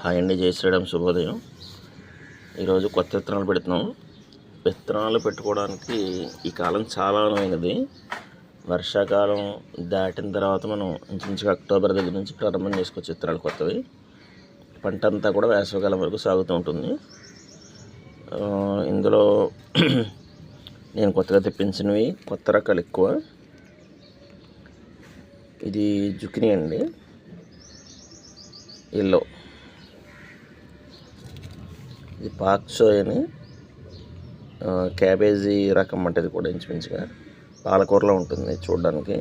Hi అండి, జై శ్రీరామ్, శుభోదయం. ఈరోజు కొత్త విత్తనాలు పెడుతున్నాం. విత్తనాలు పెట్టుకోవడానికి ఈ కాలం చాలా అనువైనది. వర్షాకాలం దాటిన తర్వాత మనం ఇంచుమించుగా అక్టోబర్ దగ్గర నుంచి ప్రారంభం చేసుకోవచ్చు విత్తనాలు కొత్తవి. పంట అంతా కూడా వేసవికాలం వరకు సాగుతూ ఉంటుంది. ఇందులో నేను కొత్తగా తెప్పించినవి కొత్త రకాలు ఎక్కువ. ఇది జుకినీ అండి, ఎల్లో. ఇది పాక్సోయ్ అని క్యాబేజీ రకం అంటే, ఇది కూడా ఇంచుమించుగా పాలకూరలో ఉంటుంది చూడడానికి.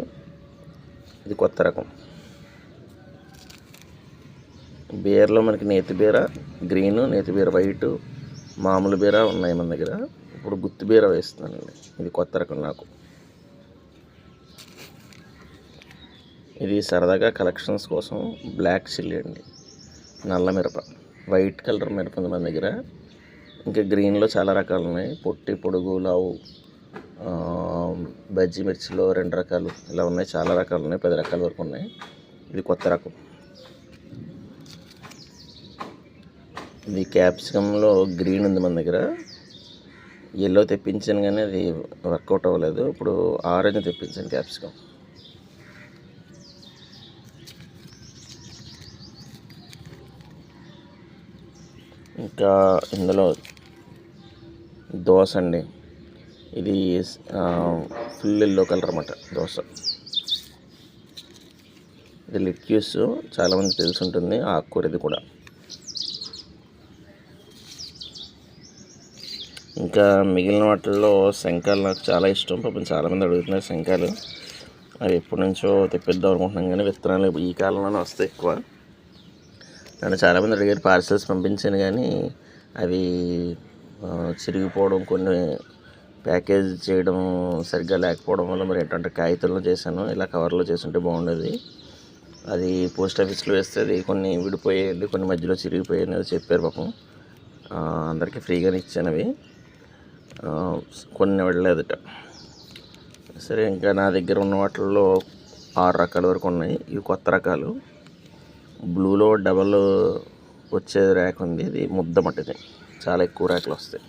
ఇది కొత్త రకం. బీరలో మనకి నేతి బీర గ్రీను, నేతి బీర వైటు, మామూలు బీర ఉన్నాయి మన దగ్గర. ఇప్పుడు గుత్తి బీర వేస్తున్నానండి. ఇది కొత్త రకం నాకు. ఇది సరదాగా కలెక్షన్స్ కోసం బ్లాక్ చిల్లీ అండి, నల్ల మిరప. వైట్ కలర్ మిరప ఉంది మన దగ్గర. ఇంకా గ్రీన్లో చాలా రకాలు ఉన్నాయి. పొట్టి, పొడుగు, లావు, బజ్జీ మిర్చిలో 2 రకాలు ఇలా ఉన్నాయి. చాలా రకాలు ఉన్నాయి, 10 రకాల వరకు ఉన్నాయి. ఇది కొత్త రకం. ఇది క్యాప్సికంలో గ్రీన్ ఉంది మన దగ్గర. ఎల్లో తెప్పించాను కానీ అది వర్కౌట్ అవ్వలేదు. ఇప్పుడు ఆరెంజ్ తెప్పించాను క్యాప్సికం. ఇంకా ఇందులో దోస అండి. ఇది ఫుల్ ఎల్లో కలర్ అన్నమాట దోస. ఇది లిట్యూస్, చాలామంది తెలిసి ఉంటుంది. ఆకుకూర ఇది కూడా. ఇంకా మిగిలిన వాటిల్లో శంఖాలు నాకు చాలా ఇష్టం. పాపం చాలామంది అడుగుతున్నారు శంఖాలు. అవి ఎప్పటి నుంచో తెప్పిద్దాం అనుకుంటున్నాం కానీ విత్తనాలు ఈ కాలంలోనే వస్తాయి ఎక్కువ. నన్ను చాలామంది అడిగారు, పార్సల్స్ పంపించాను కానీ అవి చిరిగిపోవడం, కొన్ని ప్యాకేజ్ చేయడం సరిగ్గా లేకపోవడం వల్ల మరి ఏంటంటే కాగితంలో చేశాను. ఇలా కవర్లో చేసుంటే బాగుండేది. అది పోస్ట్ ఆఫీస్లో వేస్తే అది కొన్ని విడిపోయేది, కొన్ని మధ్యలో చిరిగిపోయాయి అనేది చెప్పారు పాపం. అందరికీ ఫ్రీగానే ఇచ్చాను అవి. కొన్ని వెళ్ళలేదట. సరే, ఇంకా నా దగ్గర ఉన్న వాటిల్లో 6 రకాల వరకు ఉన్నాయి. ఇవి కొత్త రకాలు. బ్లూలో డబల్ వచ్చే ర్యాక్ ఉంది. ఇది ముద్ద మట్టిది, చాలా ఎక్కువ ర్యాక్లు వస్తాయి.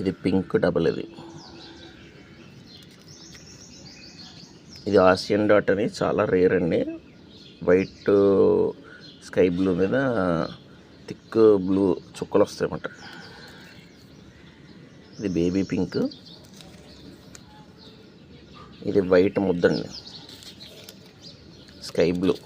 ఇది పింక్ డబల్. ఇది ఆసియన్ డాట్ అని చాలా రేర్ అండి. వైట్ స్కై బ్లూ మీద థిక్ బ్లూ చుక్కలు వస్తాయి అన్నమాట. ఇది బేబీ పింక్. ఇది వైట్ ముద్దండి, స్కై బ్లూ.